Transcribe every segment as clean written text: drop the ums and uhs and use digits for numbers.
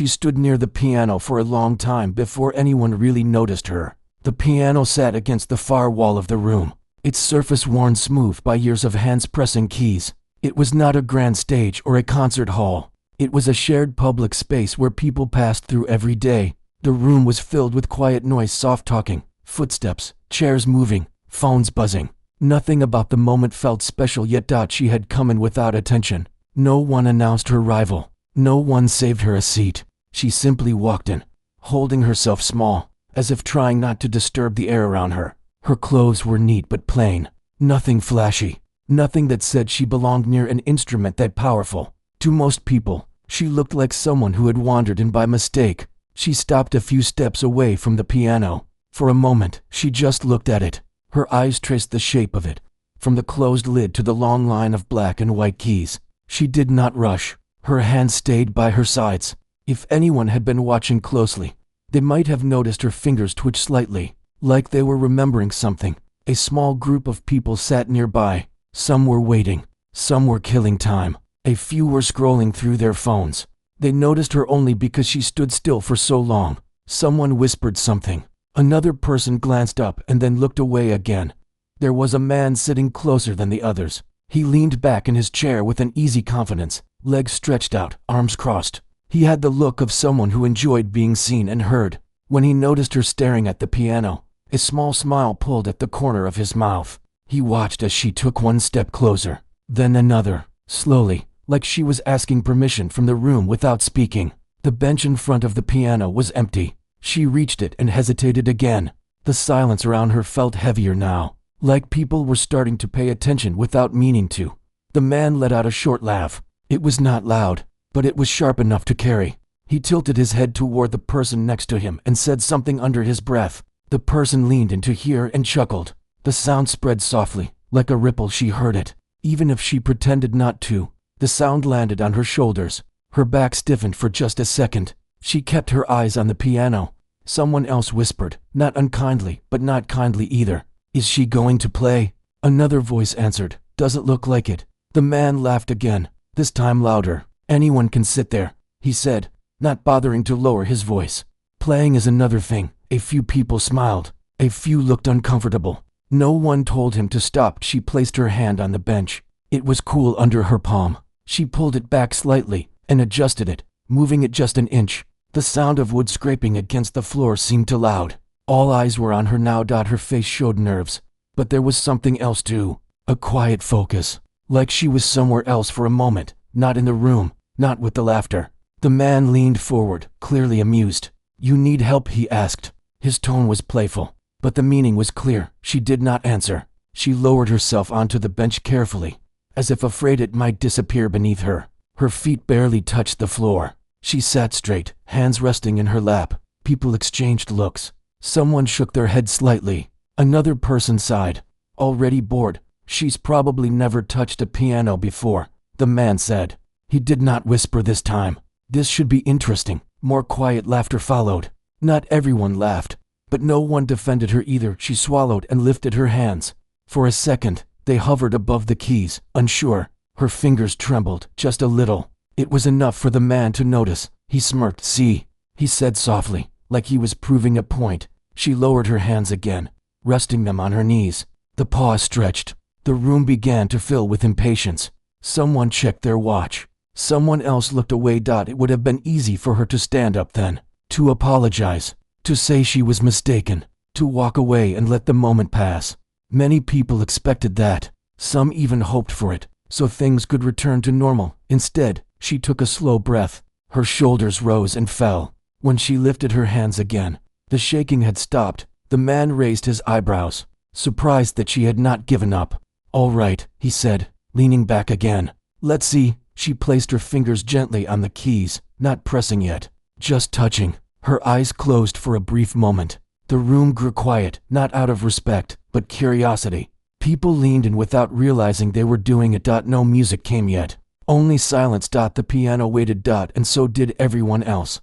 She stood near the piano for a long time before anyone really noticed her. The piano sat against the far wall of the room, its surface worn smooth by years of hands pressing keys. It was not a grand stage or a concert hall. It was a shared public space where people passed through every day. The room was filled with quiet noise, soft talking, footsteps, chairs moving, phones buzzing. Nothing about the moment felt special, yet she had come in without attention. No one announced her arrival. No one saved her a seat. She simply walked in, holding herself small, as if trying not to disturb the air around her. Her clothes were neat but plain. Nothing flashy. Nothing that said she belonged near an instrument that powerful. To most people, she looked like someone who had wandered in by mistake. She stopped a few steps away from the piano. For a moment, she just looked at it. Her eyes traced the shape of it, from the closed lid to the long line of black and white keys. She did not rush. Her hands stayed by her sides. If anyone had been watching closely, they might have noticed her fingers twitch slightly, like they were remembering something. A small group of people sat nearby. Some were waiting. Some were killing time. A few were scrolling through their phones. They noticed her only because she stood still for so long. Someone whispered something. Another person glanced up and then looked away again. There was a man sitting closer than the others. He leaned back in his chair with an easy confidence, legs stretched out, arms crossed. He had the look of someone who enjoyed being seen and heard. When he noticed her staring at the piano, a small smile pulled at the corner of his mouth. He watched as she took one step closer, then another, slowly, like she was asking permission from the room without speaking. The bench in front of the piano was empty. She reached it and hesitated again. The silence around her felt heavier now, like people were starting to pay attention without meaning to. The man let out a short laugh. It was not loud, but it was sharp enough to carry. He tilted his head toward the person next to him and said something under his breath. The person leaned in to hear and chuckled. The sound spread softly, like a ripple. She heard it, even if she pretended not to. The sound landed on her shoulders. Her back stiffened for just a second. She kept her eyes on the piano. Someone else whispered, not unkindly, but not kindly either. "Is she going to play?" Another voice answered, "Doesn't look like it." The man laughed again, this time louder. "Anyone can sit there," he said, not bothering to lower his voice. "Playing is another thing." A few people smiled. A few looked uncomfortable. No one told him to stop. She placed her hand on the bench. It was cool under her palm. She pulled it back slightly and adjusted it, moving it just an inch. The sound of wood scraping against the floor seemed too loud. All eyes were on her now. Her face showed nerves, but there was something else too. A quiet focus, like she was somewhere else for a moment, not in the room, not with the laughter. The man leaned forward, clearly amused. "You need help?" he asked. His tone was playful, but the meaning was clear. She did not answer. She lowered herself onto the bench carefully, as if afraid it might disappear beneath her. Her feet barely touched the floor. She sat straight, hands resting in her lap. People exchanged looks. Someone shook their head slightly. Another person sighed. "Already bored? She's probably never touched a piano before," the man said. He did not whisper this time. "This should be interesting." More quiet laughter followed. Not everyone laughed, but no one defended her either. She swallowed and lifted her hands. For a second, they hovered above the keys, unsure. Her fingers trembled, just a little. It was enough for the man to notice. He smirked. "See," he said softly, like he was proving a point. She lowered her hands again, resting them on her knees. The paws stretched. The room began to fill with impatience. Someone checked their watch. Someone else looked away. It would have been easy for her to stand up then, to apologize, to say she was mistaken, to walk away and let the moment pass. Many people expected that. Some even hoped for it, so things could return to normal. Instead, she took a slow breath. Her shoulders rose and fell. When she lifted her hands again, the shaking had stopped. The man raised his eyebrows, surprised that she had not given up. "All right," he said, leaning back again. "Let's see." She placed her fingers gently on the keys, not pressing yet, just touching. Her eyes closed for a brief moment. The room grew quiet, not out of respect, but curiosity. People leaned in without realizing they were doing it. No music came yet. Only silence. The piano waited. And so did everyone else.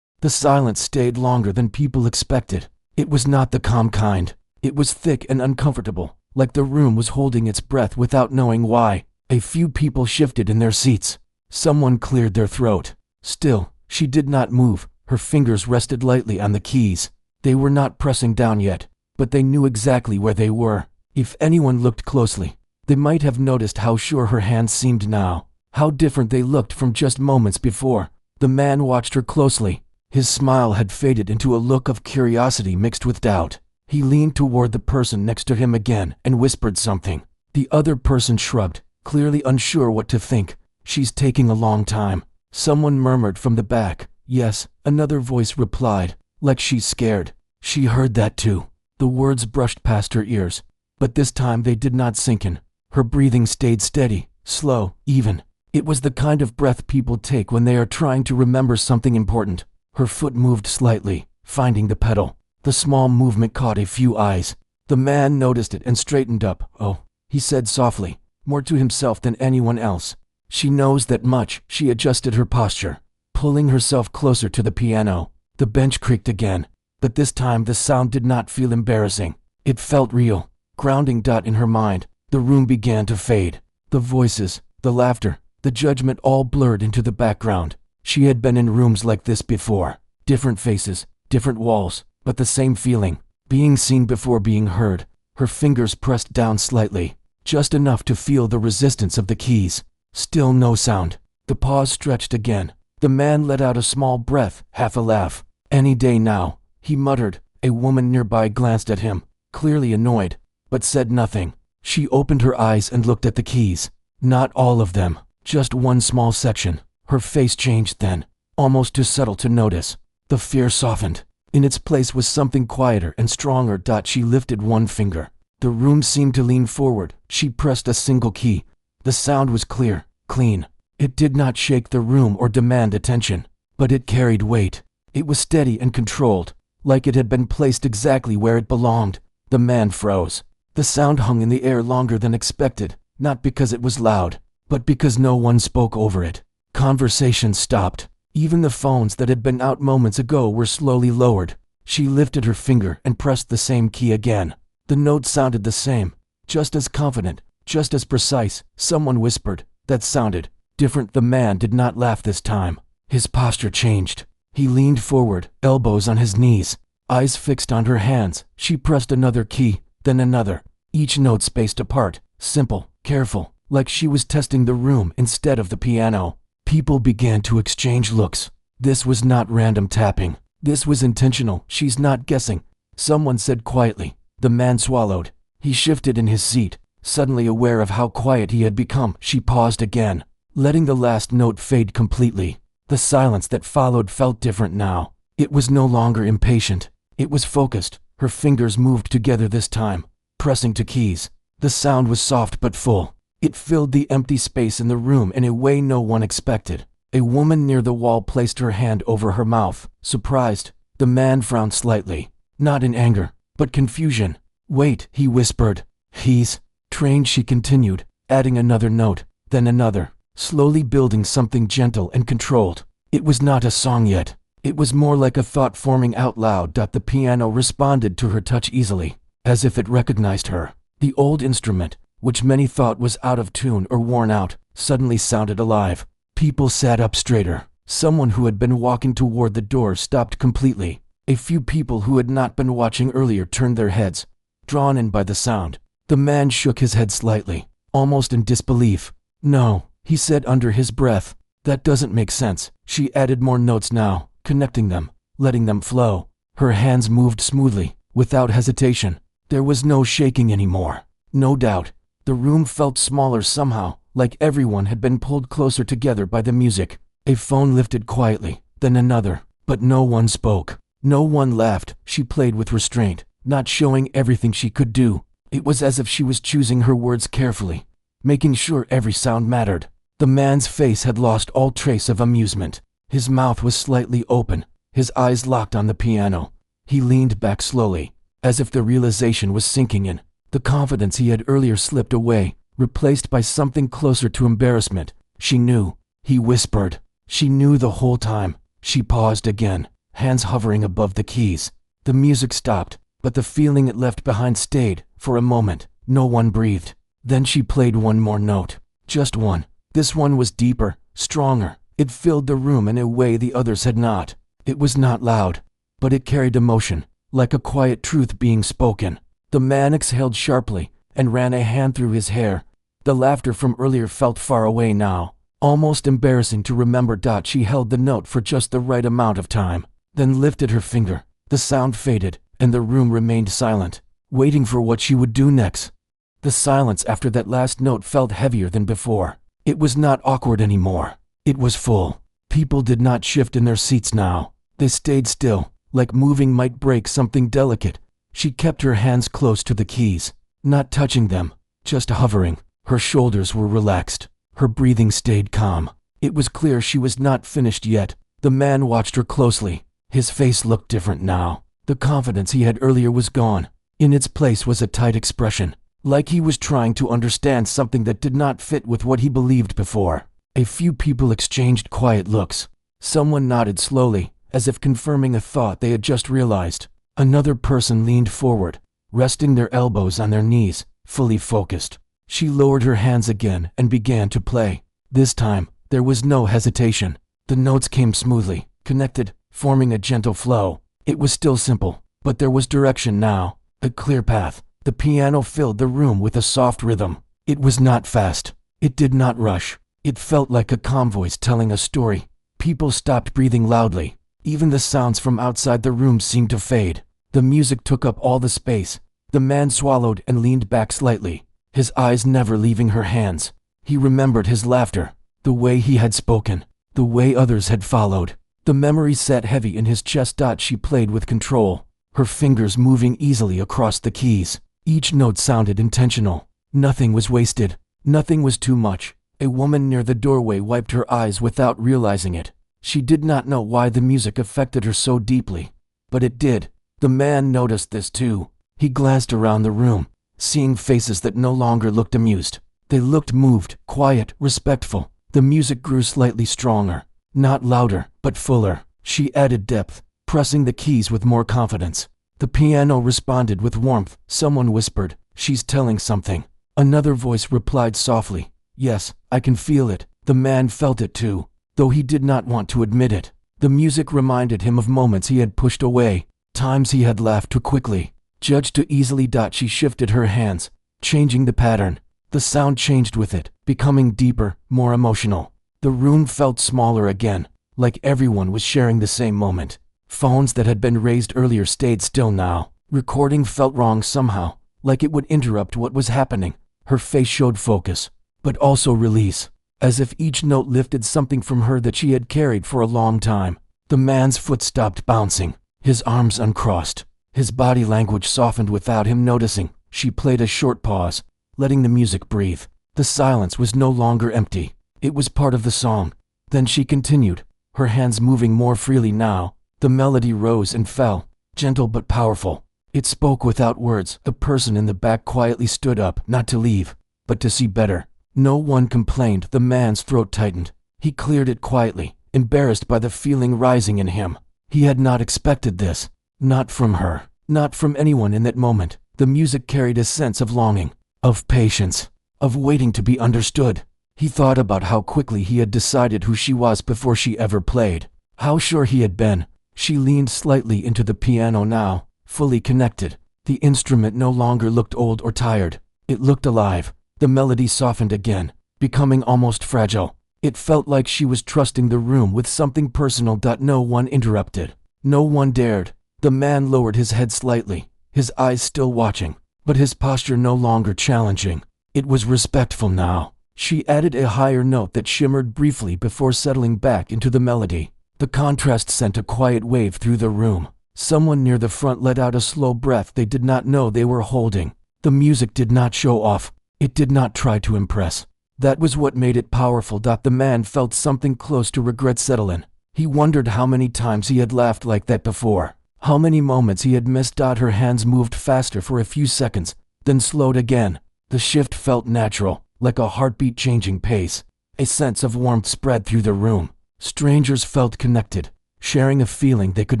The silence stayed longer than people expected. It was not the calm kind. It was thick and uncomfortable, like the room was holding its breath without knowing why. A few people shifted in their seats. Someone cleared their throat. Still, She did not move. Her fingers rested lightly on the keys. They were not pressing down yet, but they knew exactly where they were. If anyone looked closely, they might have noticed how sure her hands seemed now, how different they looked from just moments before. The man watched her closely. His smile had faded into a look of curiosity mixed with doubt. He leaned toward the person next to him again and whispered something. The other person shrugged, clearly unsure what to think. "She's taking a long time," someone murmured from the back. "Yes," another voice replied, "like she's scared." She heard that too. The words brushed past her ears, but this time they did not sink in. Her breathing stayed steady, slow, even. It was the kind of breath people take when they are trying to remember something important. Her foot moved slightly, finding the pedal. The small movement caught a few eyes. The man noticed it and straightened up. "Oh," he said softly, more to himself than anyone else. "She knows that much." She adjusted her posture, pulling herself closer to the piano. The bench creaked again, but this time the sound did not feel embarrassing. It felt real, grounding. In her mind, the room began to fade. The voices, the laughter, the judgment all blurred into the background. She had been in rooms like this before. Different faces, different walls, but the same feeling. Being seen before being heard. Her fingers pressed down slightly, just enough to feel the resistance of the keys. Still no sound. The pause stretched again. The man let out a small breath, half a laugh. "Any day now," he muttered. A woman nearby glanced at him, clearly annoyed, but said nothing. She opened her eyes and looked at the keys. Not all of them, just one small section. Her face changed then, almost too subtle to notice. The fear softened. In its place was something quieter and stronger. She lifted one finger. The room seemed to lean forward. She pressed a single key. The sound was clear, clean. It did not shake the room or demand attention, but it carried weight. It was steady and controlled, like it had been placed exactly where it belonged. The man froze. The sound hung in the air longer than expected, not because it was loud, but because no one spoke over it. Conversation stopped. Even the phones that had been out moments ago were slowly lowered. She lifted her finger and pressed the same key again. The note sounded the same, just as confident, just as precise. Someone whispered. That sounded different. The man did not laugh this time. His posture changed. He leaned forward, elbows on his knees, eyes fixed on her hands. She pressed another key, then another, each note spaced apart, simple, careful, like she was testing the room instead of the piano. People began to exchange looks. This was not random tapping. This was intentional. "She's not guessing," someone said quietly. The man swallowed. He shifted in his seat, suddenly aware of how quiet he had become. She paused again, letting the last note fade completely. The silence that followed felt different now. It was no longer impatient. It was focused. Her fingers moved together this time, pressing to keys. The sound was soft but full. It filled the empty space in the room in a way no one expected. A woman near the wall placed her hand over her mouth, surprised. The man frowned slightly, not in anger, but confusion. "Wait," he whispered. "He's trained," she continued, adding another note, then another, slowly building something gentle and controlled. It was not a song yet. It was more like a thought forming out loud. The piano responded to her touch easily, as if it recognized her. The old instrument, which many thought was out of tune or worn out, suddenly sounded alive. People sat up straighter. Someone who had been walking toward the door stopped completely. A few people who had not been watching earlier turned their heads, drawn in by the sound. The man shook his head slightly, almost in disbelief. "No," he said under his breath. "That doesn't make sense." She added more notes now, connecting them, letting them flow. Her hands moved smoothly, without hesitation. There was no shaking anymore. No doubt. The room felt smaller somehow, like everyone had been pulled closer together by the music. A phone lifted quietly, then another, but no one spoke. No one laughed. She played with restraint, not showing everything she could do. It was as if she was choosing her words carefully, making sure every sound mattered. The man's face had lost all trace of amusement. His mouth was slightly open, his eyes locked on the piano. He leaned back slowly, as if the realization was sinking in. The confidence he had earlier slipped away, replaced by something closer to embarrassment. She knew. He whispered. She knew the whole time. She paused again, hands hovering above the keys. The music stopped, but the feeling it left behind stayed. For a moment, no one breathed. Then she played one more note. Just one. This one was deeper, stronger, It filled the room in a way the others had not. It was not loud, but it carried emotion, like a quiet truth being spoken. The man exhaled sharply and ran a hand through his hair. The laughter from earlier felt far away now, almost embarrassing to remember. She held the note for just the right amount of time, then lifted her finger. The sound faded, and the room remained silent, waiting for what she would do next. The silence after that last note felt heavier than before. It was not awkward anymore. It was full. People did not shift in their seats now. They stayed still, like moving might break something delicate. She kept her hands close to the keys, not touching them, just hovering. Her shoulders were relaxed. Her breathing stayed calm. It was clear she was not finished yet. The man watched her closely. His face looked different now. The confidence he had earlier was gone. In its place was a tight expression, like he was trying to understand something that did not fit with what he believed before. A few people exchanged quiet looks. Someone nodded slowly, as if confirming a thought they had just realized. Another person leaned forward, resting their elbows on their knees, fully focused. She lowered her hands again and began to play. This time, there was no hesitation. The notes came smoothly, connected, forming a gentle flow. It was still simple, but there was direction now, a clear path. The piano filled the room with a soft rhythm. It was not fast. It did not rush. It felt like a calm voice telling a story. People stopped breathing loudly. Even the sounds from outside the room seemed to fade. The music took up all the space. The man swallowed and leaned back slightly, his eyes never leaving her hands. He remembered his laughter, the way he had spoken, the way others had followed. The memory sat heavy in his chest. She played with control, her fingers moving easily across the keys. Each note sounded intentional. Nothing was wasted. Nothing was too much. A woman near the doorway wiped her eyes without realizing it. She did not know why the music affected her so deeply, but it did. The man noticed this too. He glanced around the room, seeing faces that no longer looked amused. They looked moved, quiet, respectful. The music grew slightly stronger, not louder, but fuller. She added depth, pressing the keys with more confidence. The piano responded with warmth. Someone whispered, "She's telling something." Another voice replied softly, "Yes, I can feel it." The man felt it too, though he did not want to admit it. The music reminded him of moments he had pushed away, times he had laughed too quickly, judged too easily. She shifted her hands, changing the pattern. The sound changed with it, becoming deeper, more emotional. The room felt smaller again, like everyone was sharing the same moment. Phones that had been raised earlier stayed still now. Recording felt wrong somehow, like it would interrupt what was happening. Her face showed focus, but also release, as if each note lifted something from her that she had carried for a long time. The man's foot stopped bouncing, his arms uncrossed. His body language softened without him noticing. She played a short pause, letting the music breathe. The silence was no longer empty. It was part of the song. Then she continued, her hands moving more freely now. The melody rose and fell, gentle but powerful. It spoke without words. The person in the back quietly stood up, not to leave, but to see better. No one complained. The man's throat tightened. He cleared it quietly, embarrassed by the feeling rising in him. He had not expected this. Not from her. Not from anyone in that moment. The music carried a sense of longing, of patience, of waiting to be understood. He thought about how quickly he had decided who she was before she ever played. How sure he had been. She leaned slightly into the piano now, fully connected. The instrument no longer looked old or tired. It looked alive. The melody softened again, becoming almost fragile. It felt like she was trusting the room with something personal. No one interrupted. No one dared. The man lowered his head slightly, his eyes still watching, but his posture no longer challenging. It was respectful now. She added a higher note that shimmered briefly before settling back into the melody. The contrast sent a quiet wave through the room. Someone near the front let out a slow breath they did not know they were holding. The music did not show off. It did not try to impress. That was what made it powerful. The man felt something close to regret settle in. He wondered how many times he had laughed like that before. How many moments he had missed. Her hands moved faster for a few seconds, then slowed again. The shift felt natural, like a heartbeat changing pace. A sense of warmth spread through the room. Strangers felt connected, sharing a feeling they could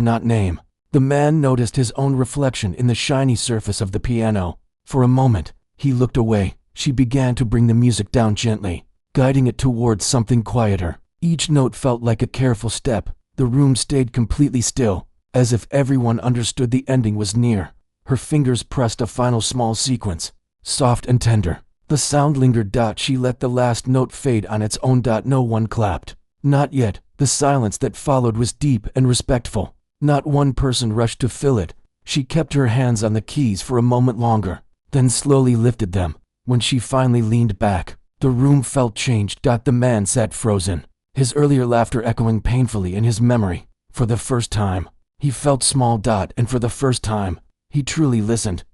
not name. The man noticed his own reflection in the shiny surface of the piano. For a moment, he looked away. She began to bring the music down gently, guiding it towards something quieter. Each note felt like a careful step. The room stayed completely still, as if everyone understood the ending was near. Her fingers pressed a final small sequence, soft and tender. The sound lingered. She let the last note fade on its own. No one clapped. Not yet. The silence that followed was deep and respectful. Not one person rushed to fill it. She kept her hands on the keys for a moment longer, then slowly lifted them. When she finally leaned back, the room felt changed. The man sat frozen, his earlier laughter echoing painfully in his memory. For the first time, he felt small. And for the first time, he truly listened.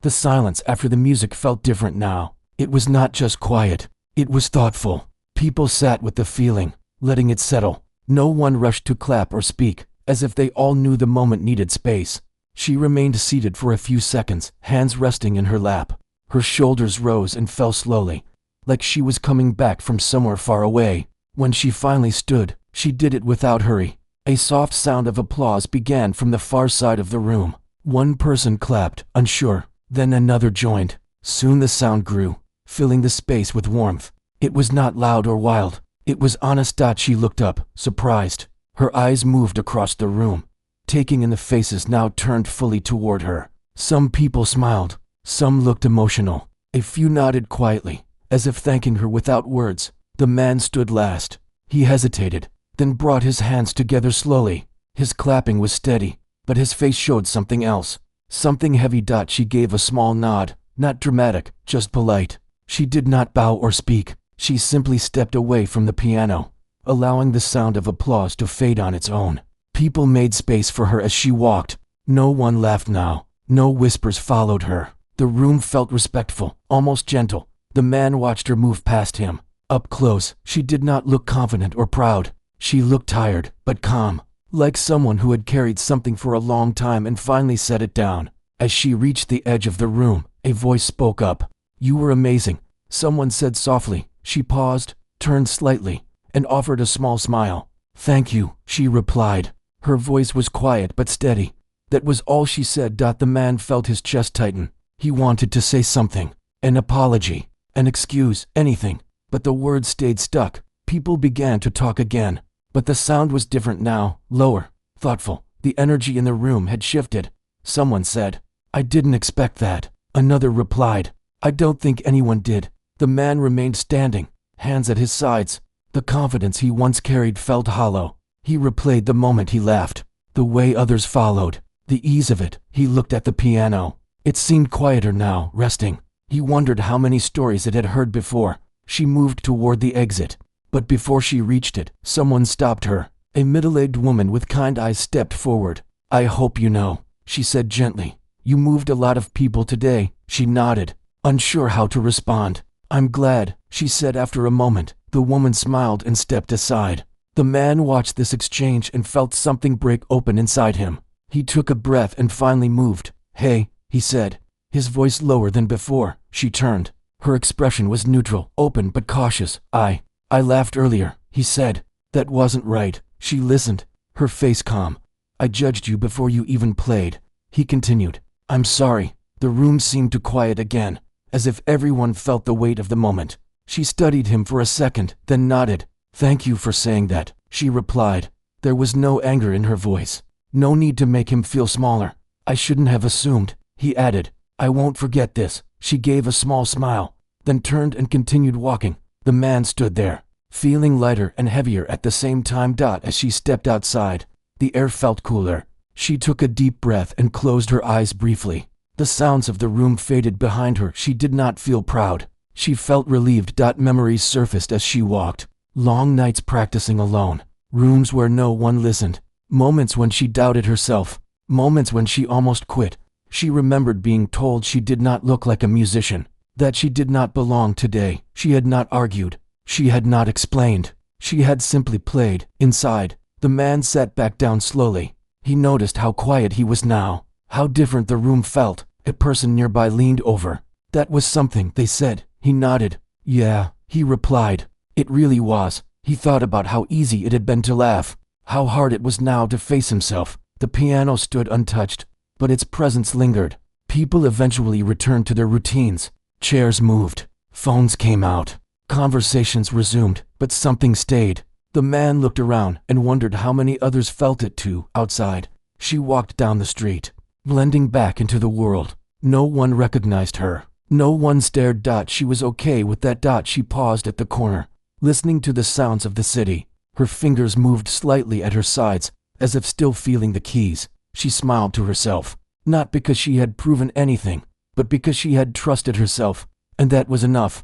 The silence after the music felt different now. It was not just quiet, it was thoughtful. People sat with the feeling, letting it settle. No one rushed to clap or speak, as if they all knew the moment needed space. She remained seated for a few seconds, hands resting in her lap. Her shoulders rose and fell slowly, like she was coming back from somewhere far away. When she finally stood, she did it without hurry. A soft sound of applause began from the far side of the room. One person clapped, unsure, then another joined. Soon the sound grew, filling the space with warmth. It was not loud or wild. It was honest. She looked up, surprised. Her eyes moved across the room, taking in the faces now turned fully toward her. Some people smiled, some looked emotional. A few nodded quietly, as if thanking her without words. The man stood last. He hesitated, then brought his hands together slowly. His clapping was steady, but his face showed something else. Something heavy. She gave a small nod, not dramatic, just polite. She did not bow or speak. She simply stepped away from the piano, allowing the sound of applause to fade on its own. People made space for her as she walked. No one laughed now. No whispers followed her. The room felt respectful, almost gentle. The man watched her move past him. Up close, she did not look confident or proud. She looked tired, but calm, like someone who had carried something for a long time and finally set it down. As she reached the edge of the room, a voice spoke up. "You were amazing," someone said softly. She paused, turned slightly, and offered a small smile. "Thank you," she replied. Her voice was quiet but steady. That was all she said. The man felt his chest tighten. He wanted to say something, an apology, an excuse, anything, but the words stayed stuck. People began to talk again, but the sound was different now, lower, thoughtful. The energy in the room had shifted. Someone said, "I didn't expect that." Another replied, "I don't think anyone did." The man remained standing, hands at his sides. The confidence he once carried felt hollow. He replayed the moment he laughed, the way others followed, the ease of it. He looked at the piano. It seemed quieter now, resting. He wondered how many stories it had heard before. She moved toward the exit, but before she reached it, someone stopped her. A middle-aged woman with kind eyes stepped forward. "I hope you know," she said gently. "You moved a lot of people today." She nodded, unsure how to respond. "I'm glad," she said after a moment. The woman smiled and stepped aside. The man watched this exchange and felt something break open inside him. He took a breath and finally moved. "Hey," he said, his voice lower than before. She turned. Her expression was neutral, open but cautious. I laughed earlier," he said. "That wasn't right." She listened, her face calm. "I judged you before you even played," he continued. "I'm sorry." The room seemed to quiet again, as if everyone felt the weight of the moment. She studied him for a second, then nodded. "Thank you for saying that," she replied. There was no anger in her voice, no need to make him feel smaller. "I shouldn't have assumed," he added. "I won't forget this." She gave a small smile, then turned and continued walking. The man stood there, feeling lighter and heavier at the same time. As she stepped outside, the air felt cooler. She took a deep breath and closed her eyes briefly. The sounds of the room faded behind her. She did not feel proud. She felt relieved. Memories surfaced as she walked. Long nights practicing alone, rooms where no one listened, moments when she doubted herself, moments when she almost quit. She remembered being told she did not look like a musician, that she did not belong today. She had not argued. She had not explained. She had simply played. Inside, the man sat back down slowly. He noticed how quiet he was now, how different the room felt. A person nearby leaned over. "That was something they said." He nodded. "Yeah," he replied. It really was. He thought about how easy it had been to laugh, how hard it was now to face himself. The piano stood untouched, but its presence lingered. People eventually returned to their routines. Chairs moved. Phones came out. Conversations resumed, but something stayed. The man looked around and wondered how many others felt it too. Outside, she walked down the street, blending back into the world. No one recognized her. No one stared. She was okay with that. She paused at the corner, listening to the sounds of the city. Her fingers moved slightly at her sides, as if still feeling the keys. She smiled to herself, not because she had proven anything, but because she had trusted herself, and that was enough.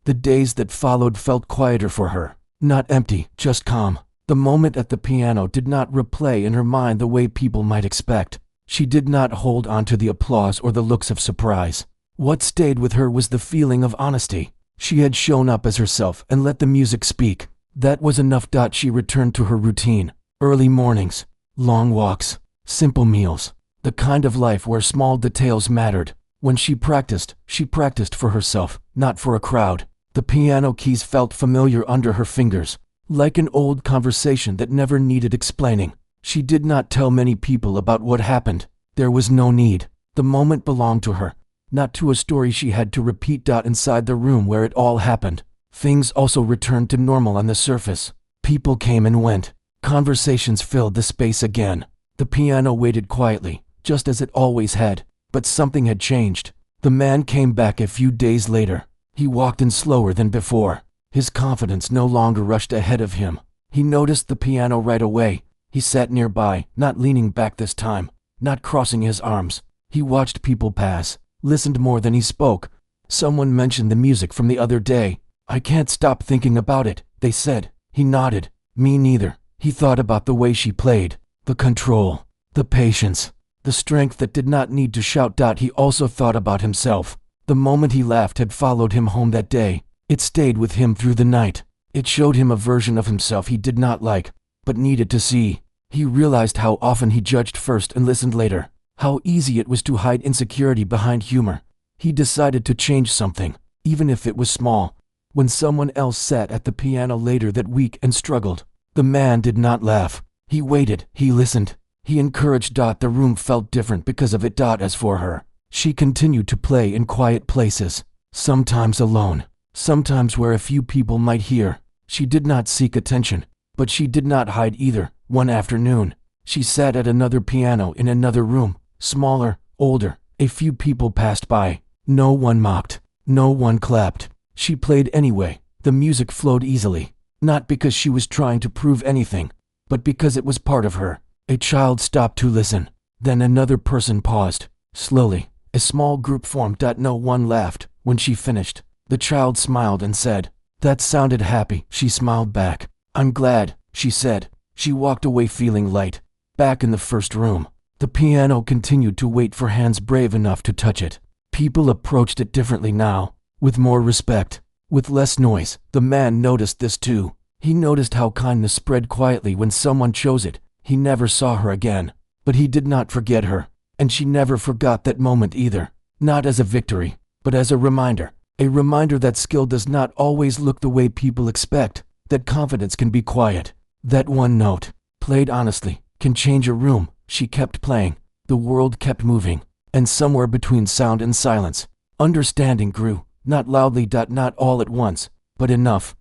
The days that followed felt quieter for her. Not empty, just calm. The moment at the piano did not replay in her mind the way people might expect. She did not hold on to the applause or the looks of surprise. What stayed with her was the feeling of honesty. She had shown up as herself and let the music speak. That was enough. She returned to her routine. Early mornings, long walks, simple meals. The kind of life where small details mattered. When she practiced for herself, not for a crowd. The piano keys felt familiar under her fingers, like an old conversation that never needed explaining. She did not tell many people about what happened. There was no need. The moment belonged to her, not to a story she had to repeat. Inside the room where it all happened, things also returned to normal on the surface. People came and went. Conversations filled the space again. The piano waited quietly, just as it always had, but something had changed. The man came back a few days later. He walked in slower than before. His confidence no longer rushed ahead of him. He noticed the piano right away. He sat nearby, not leaning back this time, not crossing his arms. He watched people pass, listened more than he spoke. Someone mentioned the music from the other day. "I can't stop thinking about it," they said. He nodded. "Me neither." He thought about the way she played, the control, the patience, the strength that did not need to shout. He also thought about himself. The moment he laughed had followed him home that day. It stayed with him through the night. It showed him a version of himself he did not like, but needed to see. He realized how often he judged first and listened later, how easy it was to hide insecurity behind humor. He decided to change something, even if it was small. When someone else sat at the piano later that week and struggled, the man did not laugh. He waited, he listened, he encouraged. The room felt different because of it. As for her, she continued to play in quiet places, sometimes alone, sometimes where a few people might hear. She did not seek attention, but she did not hide either. One afternoon, she sat at another piano in another room, smaller, older. A few people passed by. No one mocked, no one clapped. She played anyway. The music flowed easily, not because she was trying to prove anything, but because it was part of her. A child stopped to listen. Then another person paused. Slowly, a small group formed. No one laughed. When she finished, the child smiled and said, "That sounded happy." She smiled back. "I'm glad," she said. She walked away feeling light. Back in the first room, the piano continued to wait for hands brave enough to touch it. People approached it differently now, with more respect, with less noise. The man noticed this too. He noticed how kindness spread quietly when someone chose it. He never saw her again, but he did not forget her. And she never forgot that moment either. Not as a victory, but as a reminder. A reminder that skill does not always look the way people expect, that confidence can be quiet, that one note, played honestly, can change a room. She kept playing. The world kept moving. And somewhere between sound and silence, understanding grew, not loudly, not all at once, but enough.